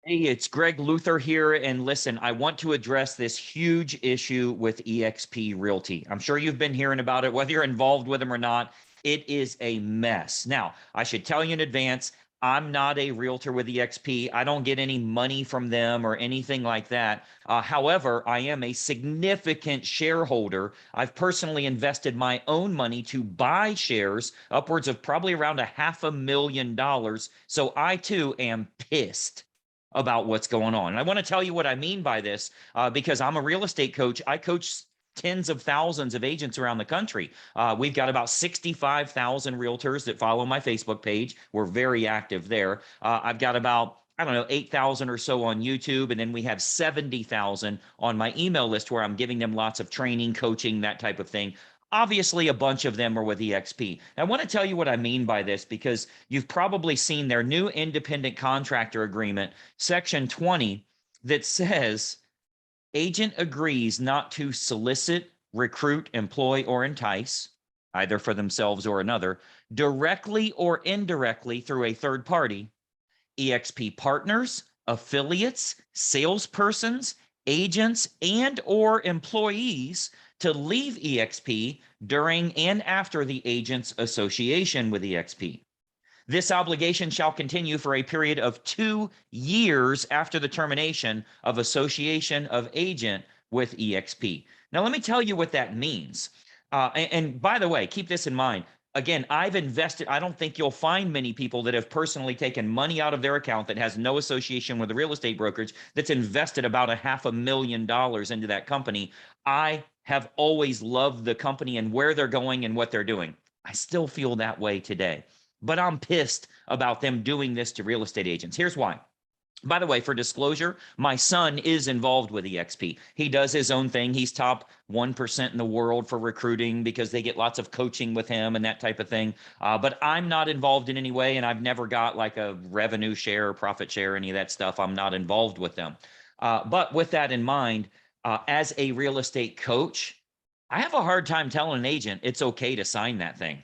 Hey, it's Greg Luther here. And listen, I want to address this huge issue with EXP Realty. I'm sure you've been hearing about it, whether you're involved with them or not. It is a mess. Now, I should tell you in advance, I'm not a realtor with EXP. I don't get any money from them or anything like that. However, I am a significant shareholder. I've personally invested my own money to buy shares, upwards of probably around $500,000. So I too am pissed about what's going on. And I want to tell you what I mean by this because I'm a real estate coach. I coach tens of thousands of agents around the country. We've got about 65,000 realtors that follow my Facebook page. We're very active there. I've got about, I don't know, 8,000 or so on YouTube. And then we have 70,000 on my email list where I'm giving them lots of training, coaching, that type of thing. Obviously, a bunch of them are with EXP. I want to tell you what I mean by this because you've probably seen their new independent contractor agreement, Section 20, that says agent agrees not to solicit, recruit, employ, or entice, either for themselves or another, directly or indirectly through a third party, EXP partners, affiliates, salespersons, agents, and or employees to leave EXP during and after the agent's association with EXP. This obligation shall continue for a period of 2 years after the termination of association of agent with EXP. Now, let me tell you what that means. And by the way, keep this in mind. Again, I've invested. I don't think you'll find many people that have personally taken money out of their account that has no association with the real estate brokerage that's invested about $500,000 into that company. I have always loved the company and where they're going and what they're doing. I still feel that way today, but I'm pissed about them doing this to real estate agents. Here's why. By the way, for disclosure, my son is involved with EXP. He does his own thing. He's top 1% in the world for recruiting because they get lots of coaching with him and that type of thing. But I'm not involved in any way, and I've never got like a revenue share or profit share, any of that stuff. I'm not involved with them. But with that in mind, as a real estate coach, I have a hard time telling an agent it's okay to sign that thing.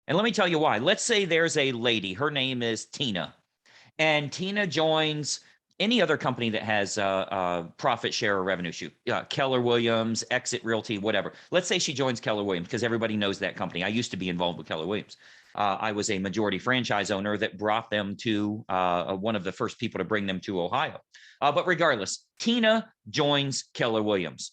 And let me tell you why. Let's say there's a lady, her name is Tina, and Tina joins any other company that has profit share or revenue shoot, Keller Williams, Exit Realty, whatever. Let's say she joins Keller Williams because everybody knows that company. I used to be involved with Keller Williams. I was a majority franchise owner that brought them to one of the first people to bring them to Ohio. But regardless, Tina joins Keller Williams.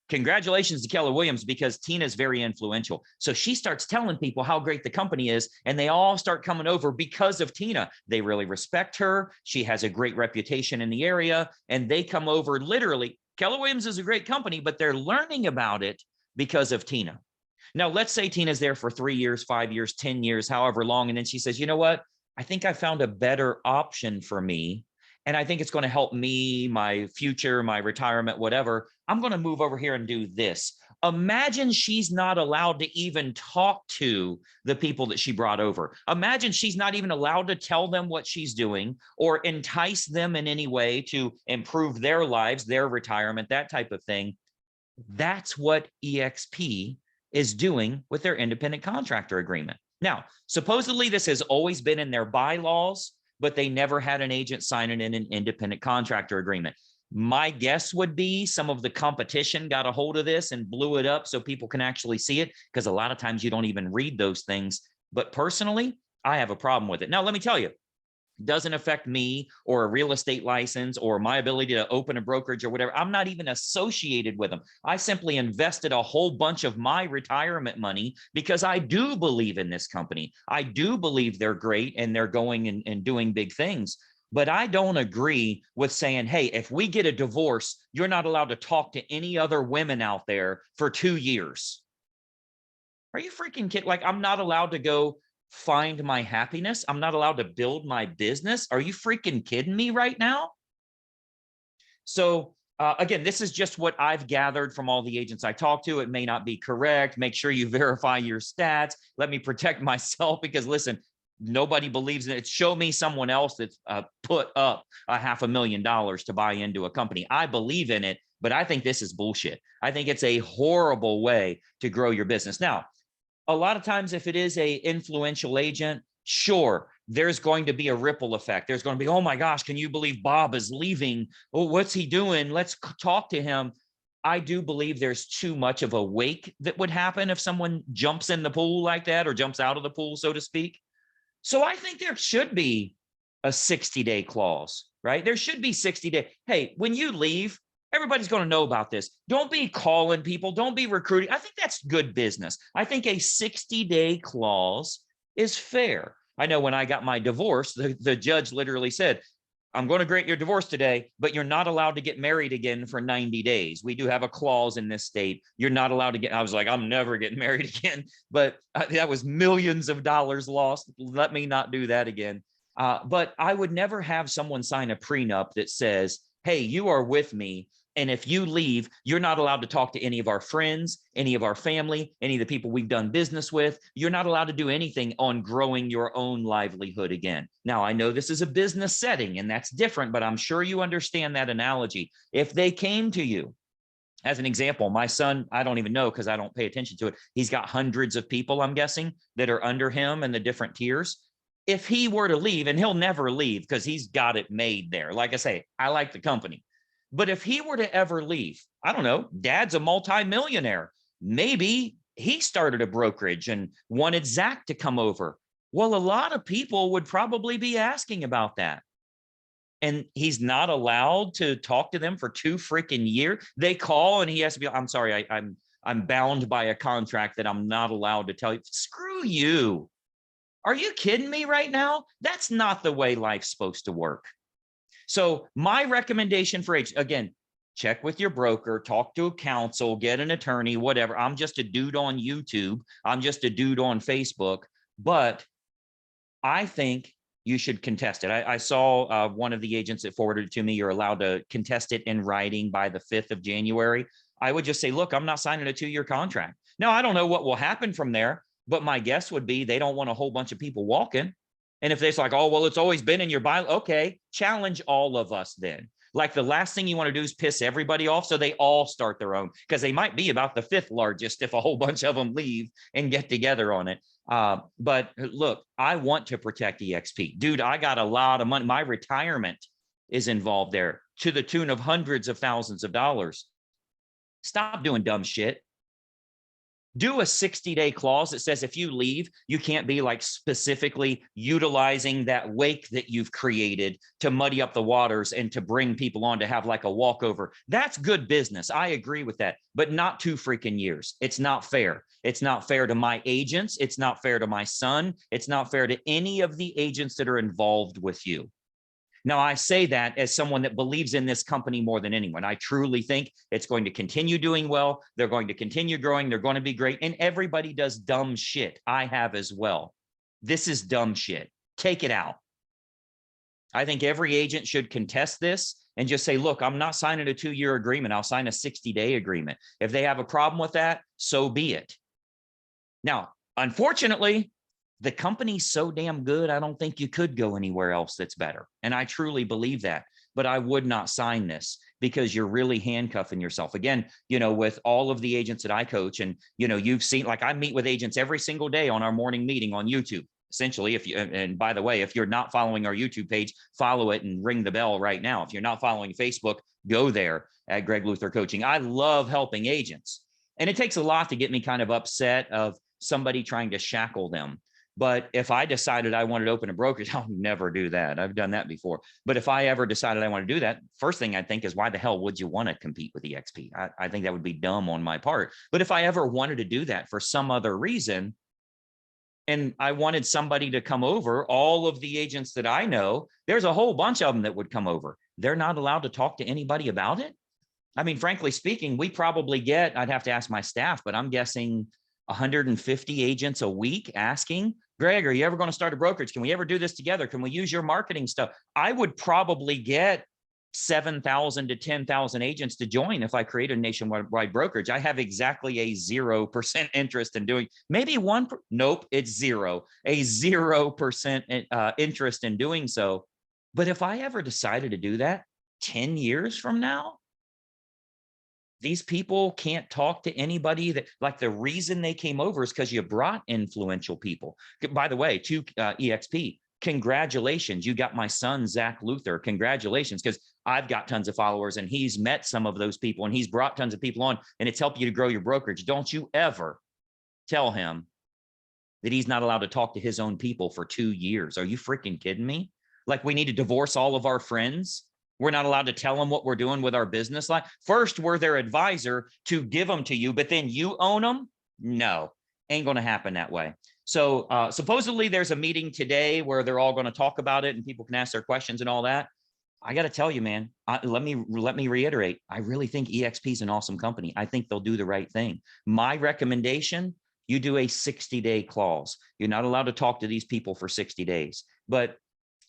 Congratulations to Keller Williams because Tina's very influential. So she starts telling people how great the company is, and they all start coming over because of Tina. They really respect her. She has a great reputation in the area, and they come over literally. Keller Williams is a great company, but they're learning about it because of Tina. Now, let's say Tina's there for 3 years, 5 years, 10 years, however long, and then she says, you know what? I think I found a better option for me. And I think it's going to help me, my future, my retirement, whatever. I'm going to move over here and do this. Imagine she's not allowed to even talk to the people that she brought over. Imagine she's not even allowed to tell them what she's doing or entice them in any way to improve their lives, their retirement, that type of thing. That's what EXP is doing with their independent contractor agreement. Now, supposedly this has always been in their bylaws, but they never had an agent signing in an independent contractor agreement. My guess would be some of the competition got a hold of this and blew it up so people can actually see it, because a lot of times you don't even read those things. But personally, I have a problem with it. Now, let me tell you, doesn't affect me or a real estate license or my ability to open a brokerage or whatever. I'm not even associated with them. I simply invested a whole bunch of my retirement money because I do believe in this company. I do believe they're great and they're going and doing big things. But I don't agree with saying, hey, if we get a divorce, you're not allowed to talk to any other women out there for 2 years. Are you freaking kidding? Like, I'm not allowed to go find my happiness. I'm not allowed to build my business. Are you freaking kidding me right now? So again, this is just what I've gathered from all the agents I talk to. It may not be correct. Make sure you verify your stats. Let me protect myself because listen, nobody believes in it. Show me someone else that's put up $500,000 to buy into a company. I believe in it, but I think this is bullshit. I think it's a horrible way to grow your business. Now, a lot of times if it is a influential agent, sure, there's going to be a ripple effect. There's going to be, oh my gosh, can you believe Bob is leaving? Oh, what's he doing? Let's talk to him. I do believe there's too much of a wake that would happen if someone jumps in the pool like that, or jumps out of the pool, so to speak. So I think there should be a 60-day clause, right? There should be 60 days. Hey, when you leave, everybody's going to know about this. Don't be calling people. Don't be recruiting. I think that's good business. I think a 60-day clause is fair. I know when I got my divorce, the judge literally said, I'm going to grant your divorce today, but you're not allowed to get married again for 90 days. We do have a clause in this state. You're not allowed to get, I was like, I'm never getting married again, but that was millions of dollars lost. Let me not do that again. But I would never have someone sign a prenup that says, hey, you are with me, and if you leave, you're not allowed to talk to any of our friends, any of our family, any of the people we've done business with. You're not allowed to do anything on growing your own livelihood again. Now, I know this is a business setting and that's different, but I'm sure you understand that analogy. If they came to you, as an example, my son, I don't even know because I don't pay attention to it. He's got hundreds of people, I'm guessing, that are under him in the different tiers. If he were to leave, and he'll never leave because he's got it made there. Like I say, I like the company. But if he were to ever leave, I don't know, dad's a multi-millionaire. Maybe he started a brokerage and wanted Zach to come over. Well, a lot of people would probably be asking about that. And he's not allowed to talk to them for 2 freaking years. They call and he has to be, I'm sorry, I'm bound by a contract that I'm not allowed to tell you. Screw you. Are you kidding me right now? That's not the way life's supposed to work. So my recommendation for agents, again, check with your broker, talk to a counsel, get an attorney, whatever. I'm just a dude on YouTube. I'm just a dude on Facebook, but I think you should contest it. I saw one of the agents that forwarded it to me. You're allowed to contest it in writing by the 5th of January. I would just say, look, I'm not signing a 2-year contract. Now, I don't know what will happen from there, but my guess would be they don't want a whole bunch of people walking. And if they're like, oh, well, it's always been in your bio, okay, challenge all of us then. Like the last thing you want to do is piss everybody off, so they all start their own, because they might be about the 5th largest if a whole bunch of them leave and get together on it. But look, I want to protect EXP. Dude, I got a lot of money. My retirement is involved there to the tune of hundreds of thousands of dollars. Stop doing dumb shit. Do a 60-day clause that says if you leave, you can't be like specifically utilizing that wake that you've created to muddy up the waters and to bring people on to have like a walkover. That's good business. I agree with that, but not 2 freaking years. It's not fair. It's not fair to my agents. It's not fair to my son. It's not fair to any of the agents that are involved with you. Now, I say that as someone that believes in this company more than anyone. I truly think it's going to continue doing well. They're going to continue growing. They're going to be great. And everybody does dumb shit. I have as well. This is dumb shit. Take it out. I think every agent should contest this and just say, look, I'm not signing a 2-year agreement. I'll sign a 60-day agreement. If they have a problem with that, so be it. Now, unfortunately, the company's so damn good, I don't think you could go anywhere else that's better. And I truly believe that. But I would not sign this because you're really handcuffing yourself. Again, you know, with all of the agents that I coach, and, you know, you've seen, like, I meet with agents every single day on our morning meeting on YouTube. Essentially, if you, and by the way, if you're not following our YouTube page, follow it and ring the bell right now. If you're not following Facebook, go there at Greg Luther Coaching. I love helping agents. And it takes a lot to get me kind of upset of somebody trying to shackle them. But if I decided I wanted to open a brokerage, I'll never do that. I've done that before. But if I ever decided I want to do that, first thing I think is, why the hell would you want to compete with EXP? I think that would be dumb on my part. But if I ever wanted to do that for some other reason, and I wanted somebody to come over, all of the agents that I know, there's a whole bunch of them that would come over. They're not allowed to talk to anybody about it. I mean, frankly speaking, we probably get, I'd have to ask my staff, but I'm guessing 150 agents a week asking, Greg, are you ever going to start a brokerage? Can we ever do this together? Can we use your marketing stuff? I would probably get 7,000 to 10,000 agents to join if I create a nationwide brokerage. I have exactly a 0% interest in doing, maybe one, nope, it's zero, a 0% interest in doing so. But if I ever decided to do that 10 years from now, these people can't talk to anybody. That, like, the reason they came over is because you brought influential people. By the way, to EXP, congratulations, you got my son, Zach Luther. Congratulations, because I've got tons of followers and he's met some of those people and he's brought tons of people on, and it's helped you to grow your brokerage. Don't you ever tell him that he's not allowed to talk to his own people for 2 years. Are you freaking kidding me? Like, we need to divorce all of our friends. We're not allowed to tell them what we're doing with our business life. First, we're their advisor to give them to you, but then you own them? No, ain't going to happen that way. So supposedly there's a meeting today where they're all going to talk about it and people can ask their questions and all that. I got to tell you, man, let me reiterate. I really think EXP is an awesome company. I think they'll do the right thing. My recommendation, you do a 60-day clause. You're not allowed to talk to these people for 60 days. But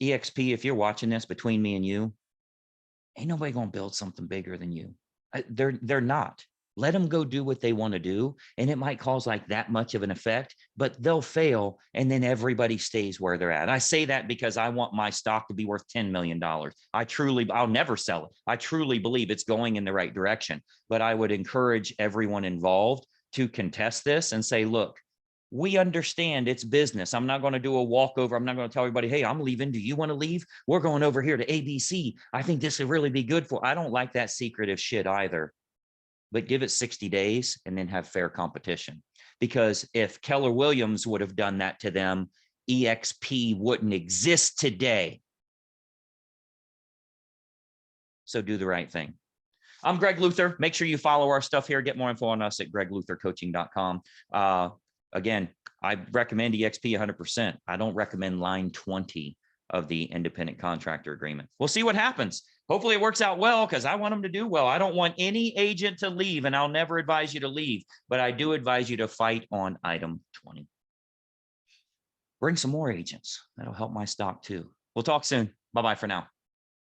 EXP, if you're watching this, between me and you, ain't nobody going to build something bigger than you. They're not. Let them go do what they want to do. And it might cause like that much of an effect, but they'll fail. And then everybody stays where they're at. I say that because I want my stock to be worth $10 million. I'll never sell it. I truly believe it's going in the right direction, but I would encourage everyone involved to contest this and say, look, we understand it's business. I'm not going to do a walkover. I'm not going to tell everybody, hey, I'm leaving. Do you want to leave? We're going over here to ABC. I think this would really be good for. I don't like that secretive shit either. But give it 60 days and then have fair competition. Because if Keller Williams would have done that to them, EXP wouldn't exist today. So do the right thing. I'm Greg Luther. Make sure you follow our stuff here. Get more info on us at gregluthercoaching.com. Again, I recommend EXP 100%. I don't recommend line 20 of the independent contractor agreement. We'll see what happens. Hopefully it works out well, because I want them to do well. I don't want any agent to leave, and I'll never advise you to leave, but I do advise you to fight on item 20. Bring some more agents. That'll help my stock too. We'll talk soon. Bye-bye for now.